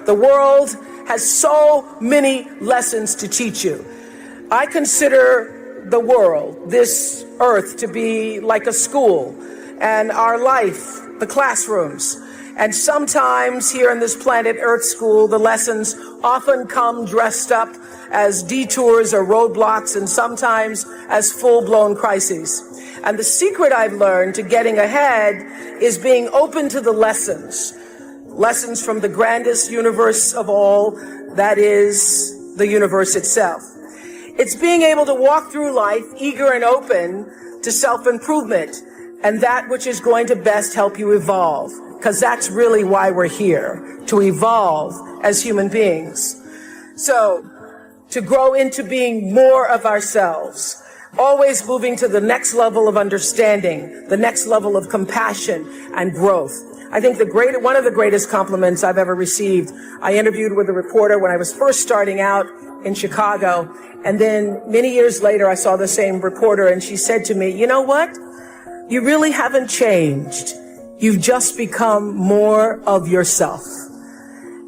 The world has so many lessons to teach you. I consider the world, this earth, to be like a school, and our life, the classrooms. And sometimes here in this planet Earth school, the lessons often come dressed up as detours or roadblocks, and sometimes as full-blown crises. And the secret I've learned to getting ahead is being open to the lessons from the grandest universe of all, that is the universe itself. It's being able to walk through life eager and open to self-improvement and that which is going to best help you evolve, because that's really why we're here, to evolve as human beings. So, to grow into being more of ourselves, always moving to the next level of understanding, the next level of compassion and growth. I think one of the greatest compliments I've ever received, I interviewed with a reporter when I was first starting out in Chicago, and then many years later I saw the same reporter and she said to me, "You know what? You really haven't changed. You've just become more of yourself."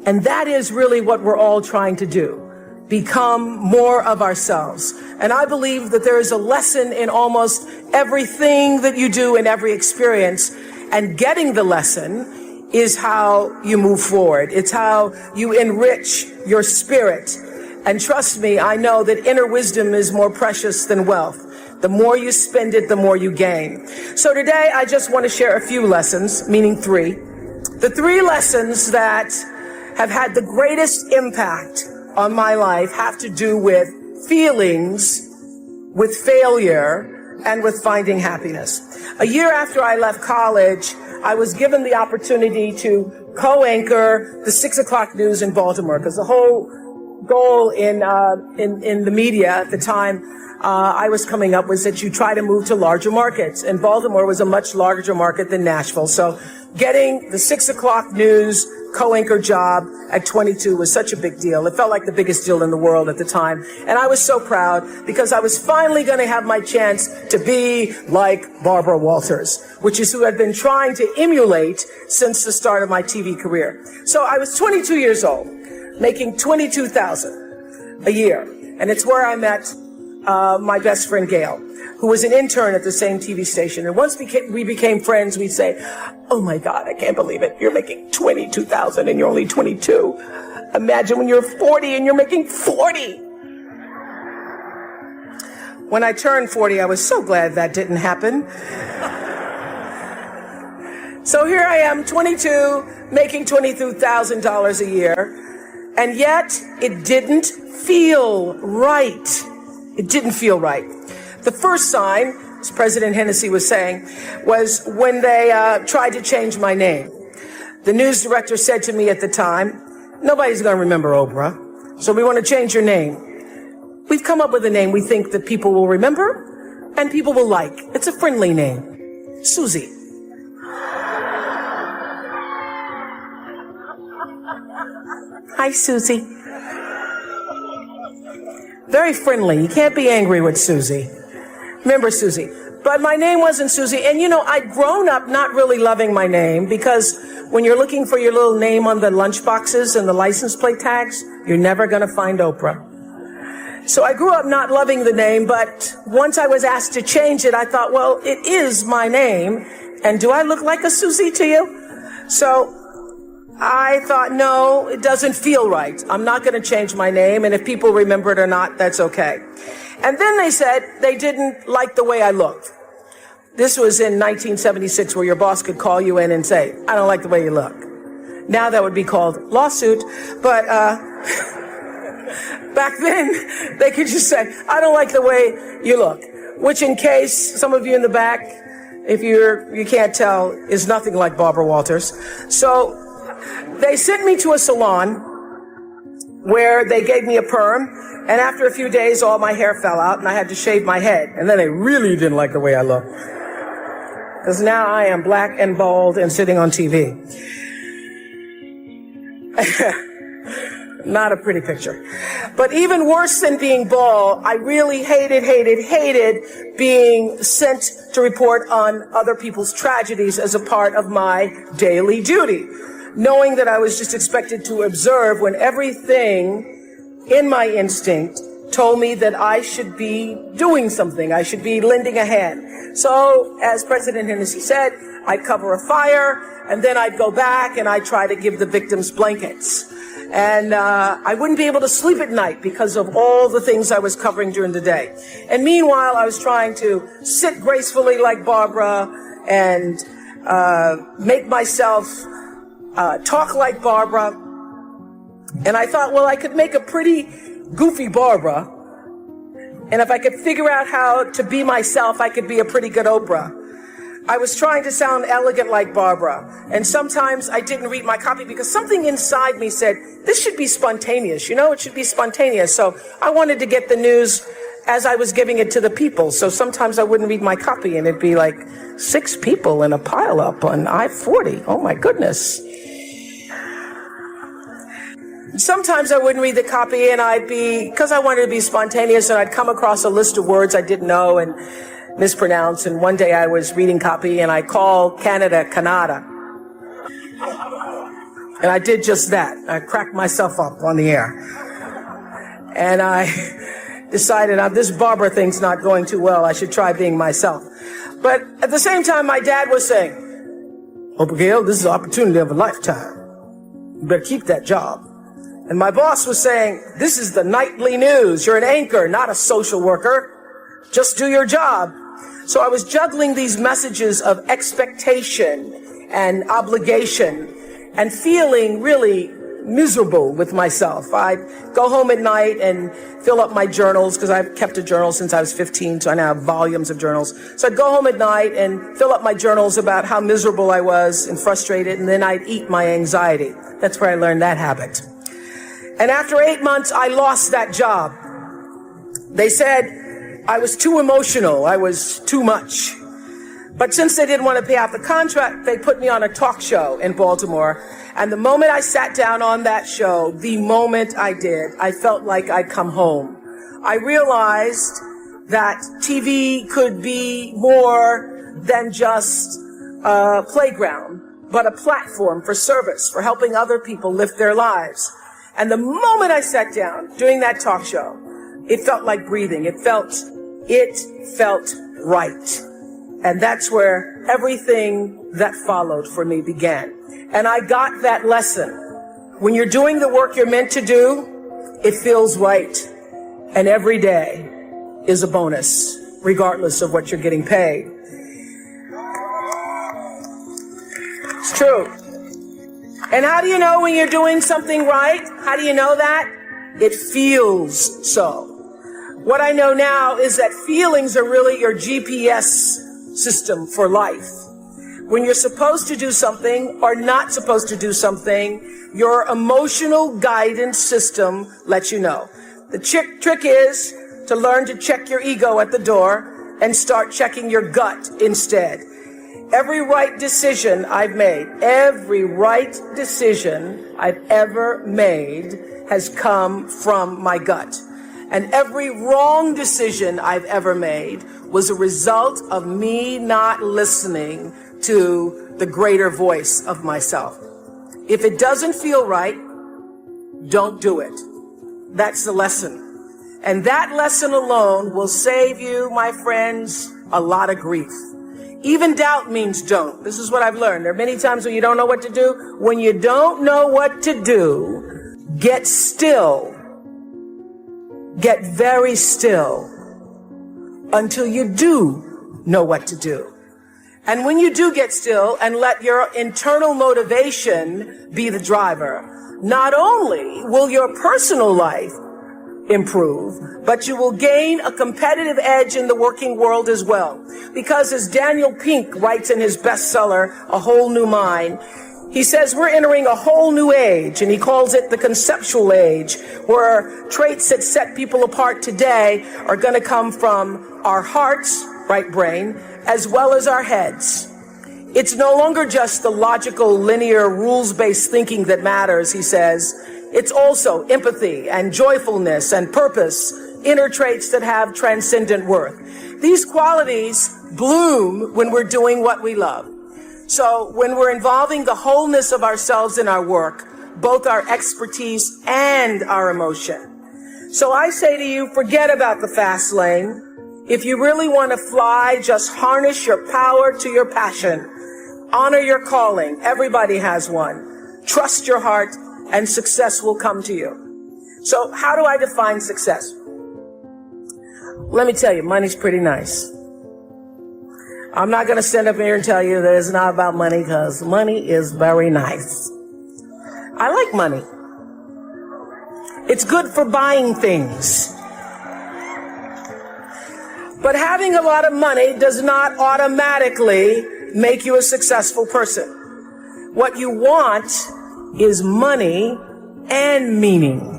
And that is really what we're all trying to do. Become more of ourselves. And I believe that there is a lesson in almost everything that you do in every experience. And getting the lesson is how you move forward. It's how you enrich your spirit. And trust me, I know that inner wisdom is more precious than wealth. The more you spend it, the more you gain. So today, I just want to share a few lessons, meaning three. The three lessons that have had the greatest impact on my life have to do with feelings, with failure, and with finding happiness. A year after I left college, I was given the opportunity to co-anchor the 6 o'clock news in Baltimore, because the whole goal in the media at the time I was coming up was that you try to move to larger markets, and Baltimore was a much larger market than Nashville. So getting the 6 o'clock news co-anchor job at 22 was such a big deal. It felt like the biggest deal in the world at the time. And I was so proud because I was finally going to have my chance to be like Barbara Walters, which is who I'd been trying to emulate since the start of my TV career. So I was 22 years old, making $22,000 a year. And it's where I met my best friend Gail, who was an intern at the same TV station. And once we became friends, we'd say, "Oh my God, I can't believe it. You're making $22,000 and you're only 22. Imagine when you're 40 and you're making 40. When I turned 40, I was so glad that didn't happen. So here I am, 22, making $22,000 a year. And yet it didn't feel right. It didn't feel right. The first sign, as President Hennessy was saying, was when they tried to change my name. The news director said to me at the time, "Nobody's going to remember Oprah, so we want to change your name. We've come up with a name we think that people will remember and people will like. It's a friendly name. Susie." Hi, Susie. Very friendly. You can't be angry with Susie. Remember Susie. But my name wasn't Susie. And you know, I'd grown up not really loving my name, because when you're looking for your little name on the lunch boxes and the license plate tags, you're never going to find Oprah. So I grew up not loving the name, but once I was asked to change it, I thought, well, it is my name. And do I look like a Susie to you? So I thought, no, it doesn't feel right. I'm not going to change my name, and if people remember it or not, that's okay. And then they said they didn't like the way I looked. This was in 1976, where your boss could call you in and say, "I don't like the way you look." Now that would be called lawsuit, but back then they could just say, "I don't like the way you look," which, in case some of you in the back, if you can't tell, is nothing like Barbara Walters. So they sent me to a salon where they gave me a perm, and after a few days, all my hair fell out, and I had to shave my head. And then they really didn't like the way I looked, because now I am black and bald and sitting on TV. Not a pretty picture. But even worse than being bald, I really hated being sent to report on other people's tragedies as a part of my daily duty. knowing that I was just expected to observe when everything in my instinct told me that I should be doing something. I should be lending a hand. So, as President Hennessy said, I'd cover a fire, and then I'd go back and I'd try to give the victims blankets. And I wouldn't be able to sleep at night because of all the things I was covering during the day. And meanwhile, I was trying to sit gracefully like Barbara and make myself talk like Barbara. And I thought, well, I could make a pretty goofy Barbara. And if I could figure out how to be myself, I could be a pretty good Oprah. I was trying to sound elegant like Barbara. And sometimes I didn't read my copy because something inside me said, this should be spontaneous. It should be spontaneous. So I wanted to get the news as I was giving it to the people. So sometimes I wouldn't read my copy and it'd be like 6 people in a pileup on I-40. Oh my goodness. Sometimes I wouldn't read the copy and because I wanted to be spontaneous, and I'd come across a list of words I didn't know and mispronounce. And one day I was reading copy and I called Canada, Canada. And I did just that. I cracked myself up on the air. And I decided this Barbara thing's not going too well. I should try being myself. But at the same time, my dad was saying, Oprah Gail, this is the opportunity of a lifetime. You better keep that job. And my boss was saying, this is the nightly news. You're an anchor, not a social worker. Just do your job. So I was juggling these messages of expectation and obligation and feeling really miserable with myself. I'd go home at night and fill up my journals, because I've kept a journal since I was 15, so I now have volumes of journals. So I'd go home at night and fill up my journals about how miserable I was and frustrated, and then I'd eat my anxiety. That's where I learned that habit. And after 8 months, I lost that job. They said I was too emotional. I was too much. But since they didn't want to pay out the contract, they put me on a talk show in Baltimore. And the moment I sat down on that show, the moment I did, I felt like I'd come home. I realized that TV could be more than just a playground, but a platform for service, for helping other people lift their lives. And the moment I sat down doing that talk show, it felt like breathing. It felt right. And that's where everything that followed for me began. And I got that lesson. When you're doing the work you're meant to do, it feels right. And every day is a bonus, regardless of what you're getting paid. It's true. And how do you know when you're doing something right? How do you know that? It feels so. What I know now is that feelings are really your GPS system for life. When you're supposed to do something or not supposed to do something, your emotional guidance system lets you know. The trick is to learn to check your ego at the door and start checking your gut instead. Every right decision I've made, every right decision I've ever made has come from my gut. And every wrong decision I've ever made was a result of me not listening to the greater voice of myself. If it doesn't feel right, don't do it. That's the lesson. And that lesson alone will save you, my friends, a lot of grief. Even doubt means don't. This is what I've learned. There are many times when you don't know what to do. When you don't know what to do, get still. Get very still until you do know what to do. And when you do get still and let your internal motivation be the driver, not only will your personal life improve, but you will gain a competitive edge in the working world as well. Because as Daniel Pink writes in his bestseller, A Whole New Mind, he says we're entering a whole new age, and he calls it the conceptual age, where traits that set people apart today are going to come from our hearts, right brain, as well as our heads. It's no longer just the logical, linear, rules-based thinking that matters, he says. It's also empathy and joyfulness and purpose, inner traits that have transcendent worth. These qualities bloom when we're doing what we love. So when we're involving the wholeness of ourselves in our work, both our expertise and our emotion. So I say to you, forget about the fast lane. If you really want to fly, just harness your power to your passion. Honor your calling. Everybody has one. Trust your heart, and success will come to you. So how do I define success? Let me tell you, money's pretty nice. I'm not going to stand up here and tell you that it's not about money, because money is very nice. I like money. It's good for buying things. But having a lot of money does not automatically make you a successful person. What you want is money and meaning.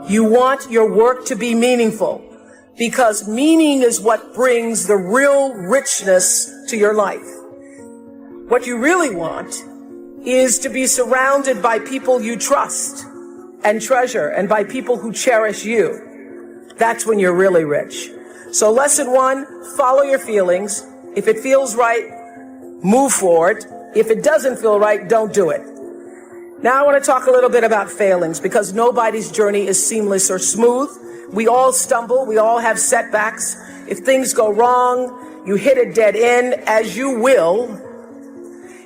You want your work to be meaningful, because meaning is what brings the real richness to your life. What you really want is to be surrounded by people you trust and treasure, and by people who cherish you. That's when you're really rich. So lesson 1, follow your feelings. If it feels right, move forward. If it doesn't feel right, don't do it. Now I want to talk a little bit about failings, because nobody's journey is seamless or smooth. We all stumble. We all have setbacks. If things go wrong, you hit a dead end, as you will.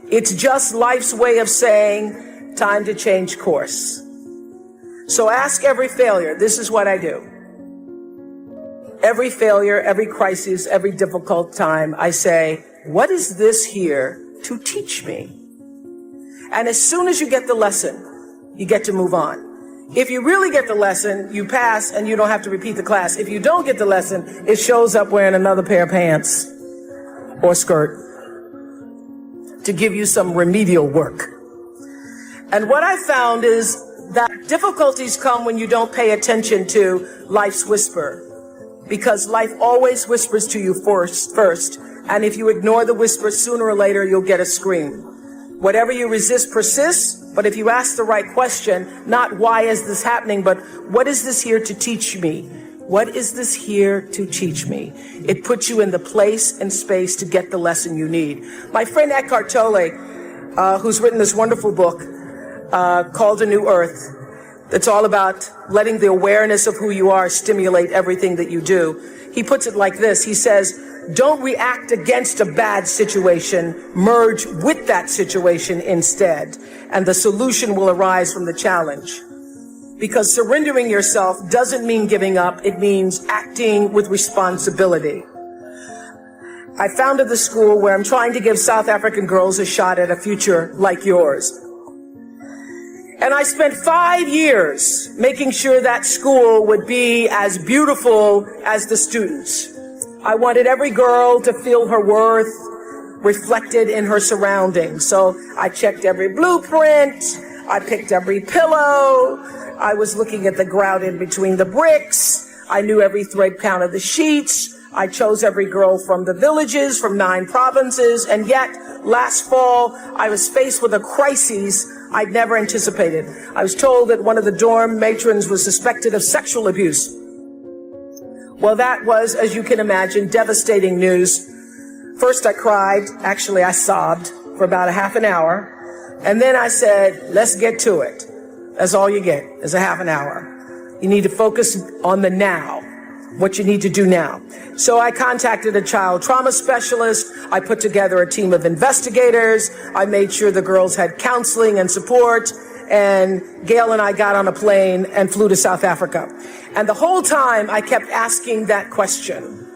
It's just life's way of saying, time to change course. So ask every failure. This is what I do. Every failure, every crisis, every difficult time, I say, what is this here to teach me? And as soon as you get the lesson, you get to move on. If you really get the lesson, you pass and you don't have to repeat the class. If you don't get the lesson, it shows up wearing another pair of pants or skirt to give you some remedial work. And what I found is that difficulties come when you don't pay attention to life's whisper, because life always whispers to you first. And if you ignore the whisper, sooner or later, you'll get a scream. Whatever you resist persists, but if you ask the right question, not why is this happening, but what is this here to teach me? What is this here to teach me? It puts you in the place and space to get the lesson you need. My friend Eckhart Tolle, who's written this wonderful book called A New Earth, it's all about letting the awareness of who you are stimulate everything that you do. He puts it like this. He says, don't react against a bad situation, merge with that situation instead, and the solution will arise from the challenge. Because surrendering yourself doesn't mean giving up, it means acting with responsibility. I founded the school where I'm trying to give South African girls a shot at a future like yours. And I spent 5 years making sure that school would be as beautiful as the students. I wanted every girl to feel her worth reflected in her surroundings. So I checked every blueprint. I picked every pillow. I was looking at the grout in between the bricks. I knew every thread count of the sheets. I chose every girl from the villages, from 9 provinces. And yet, last fall, I was faced with a crisis I'd never anticipated. I was told that one of the dorm matrons was suspected of sexual abuse. Well, that was, as you can imagine, devastating news. First I cried, actually I sobbed for about a half an hour. And then I said, let's get to it. That's all you get, is a half an hour. You need to focus on the now, what you need to do now. So I contacted a child trauma specialist. I put together a team of investigators. I made sure the girls had counseling and support. And Gail and I got on a plane and flew to South Africa. And the whole time I kept asking that question.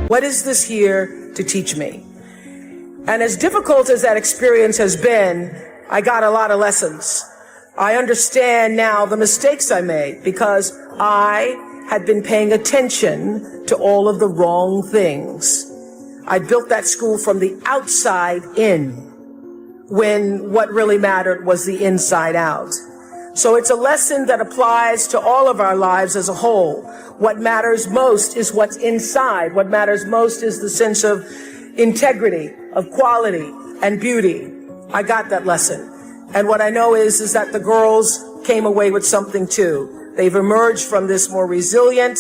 What is this here to teach me? And as difficult as that experience has been, I got a lot of lessons. I understand now the mistakes I made because I had been paying attention to all of the wrong things. I built that school from the outside in, when what really mattered was the inside out. So it's a lesson that applies to all of our lives as a whole. What matters most is what's inside. What matters most is the sense of integrity, of quality, and beauty. I got that lesson. And what I know is that the girls came away with something too. They've emerged from this more resilient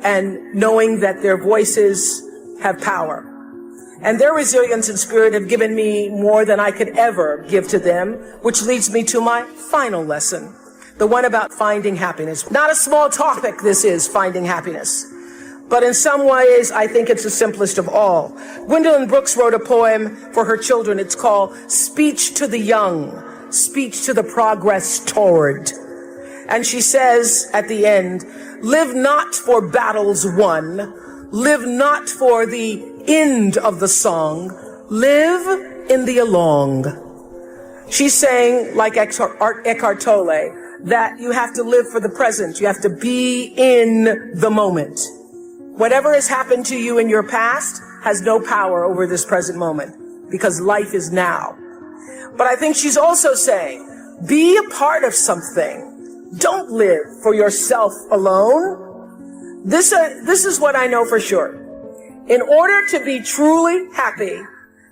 and knowing that their voices have power. And their resilience and spirit have given me more than I could ever give to them, which leads me to my final lesson, the one about finding happiness. Not a small topic, this is, finding happiness. But in some ways, I think it's the simplest of all. Gwendolyn Brooks wrote a poem for her children. It's called Speech to the Young, Speech to the Progress Toward. And she says at the end, live not for battles won, live not for the end of the song, live in the along. She's saying, like Eckhart Tolle, that you have to live for the present. You have to be in the moment. Whatever has happened to you in your past has no power over this present moment because life is now. But I think she's also saying, be a part of something. Don't live for yourself alone. This is what I know for sure. In order to be truly happy,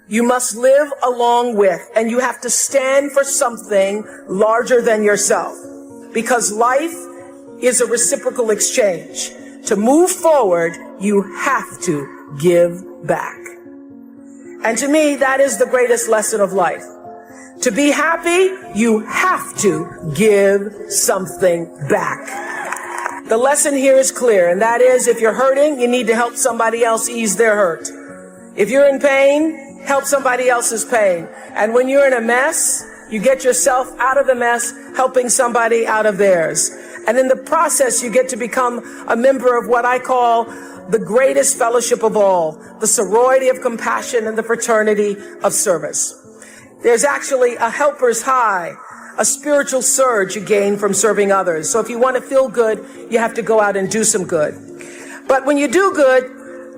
you must live along with, and you have to stand for something larger than yourself, because life is a reciprocal exchange. To move forward, you have to give back. And to me, that is the greatest lesson of life. To be happy, you have to give something back. The lesson here is clear, and that is, if you're hurting, you need to help somebody else ease their hurt. If you're in pain, help somebody else's pain. And when you're in a mess, you get yourself out of the mess, helping somebody out of theirs. And in the process, you get to become a member of what I call the greatest fellowship of all, the sorority of compassion and the fraternity of service. There's actually a helper's high, a spiritual surge you gain from serving others. So if you want to feel good, you have to go out and do some good. But when you do good,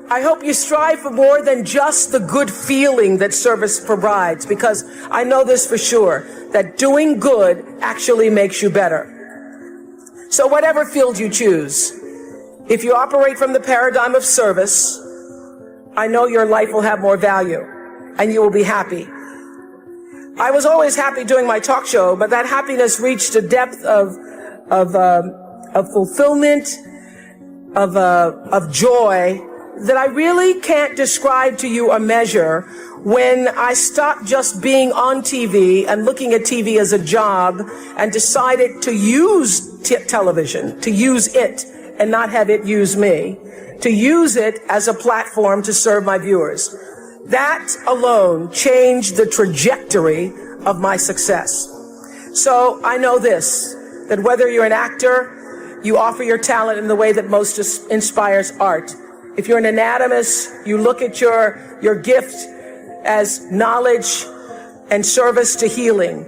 I hope you strive for more than just the good feeling that service provides, because I know this for sure, that doing good actually makes you better. So whatever field you choose, if you operate from the paradigm of service, I know your life will have more value and you will be happy. I was always happy doing my talk show, but that happiness reached a depth of fulfillment, of joy that I really can't describe to you or measure when I stopped just being on TV and looking at TV as a job and decided to use television, to use it and not have it use me, to use it as a platform to serve my viewers. That alone changed the trajectory of my success. So I know this, that whether you're an actor, you offer your talent in the way that most inspires art. If you're an anatomist, you look at your gift as knowledge and service to healing.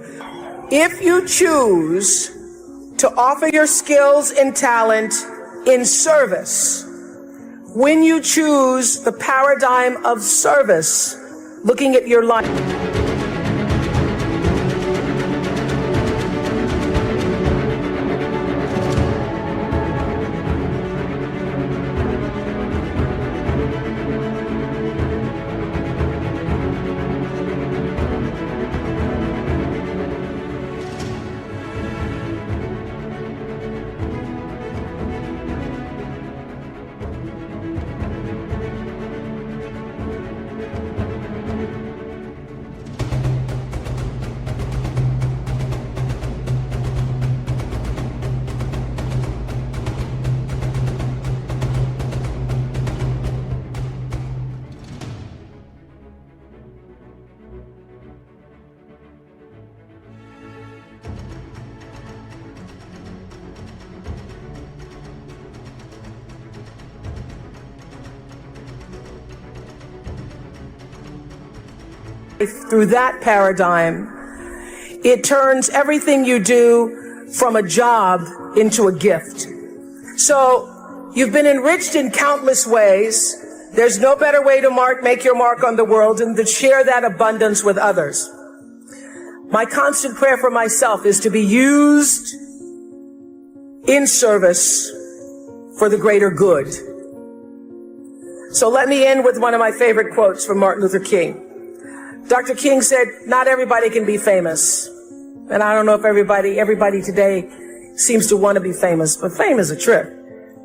If you choose to offer your skills and talent in service, when you choose the paradigm of service, looking at your life, through that paradigm, it turns everything you do from a job into a gift. So you've been enriched in countless ways. There's no better way to make your mark on the world than to share that abundance with others. My constant prayer for myself is to be used in service for the greater good. So let me end with one of my favorite quotes from Martin Luther King. Dr. King said, not everybody can be famous. And I don't know if everybody today seems to want to be famous, but fame is a trip.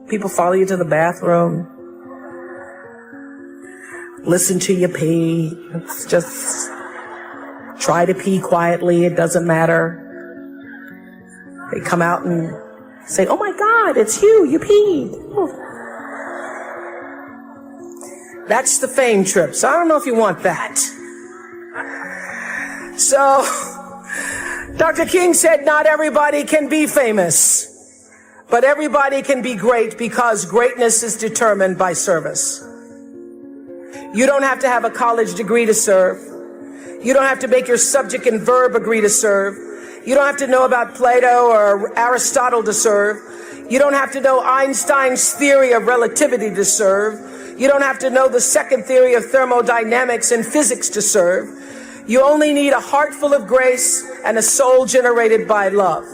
People follow you to the bathroom, listen to you pee. It's just try to pee quietly. It doesn't matter. They come out and say, oh my God, it's you peed. Oh. That's the fame trip. So I don't know if you want that. So Dr. King said, not everybody can be famous, but everybody can be great because greatness is determined by service. You don't have to have a college degree to serve. You don't have to make your subject and verb agree to serve. You don't have to know about Plato or Aristotle to serve. You don't have to know Einstein's theory of relativity to serve. You don't have to know the second theory of thermodynamics and physics to serve. You only need a heart full of grace and a soul generated by love.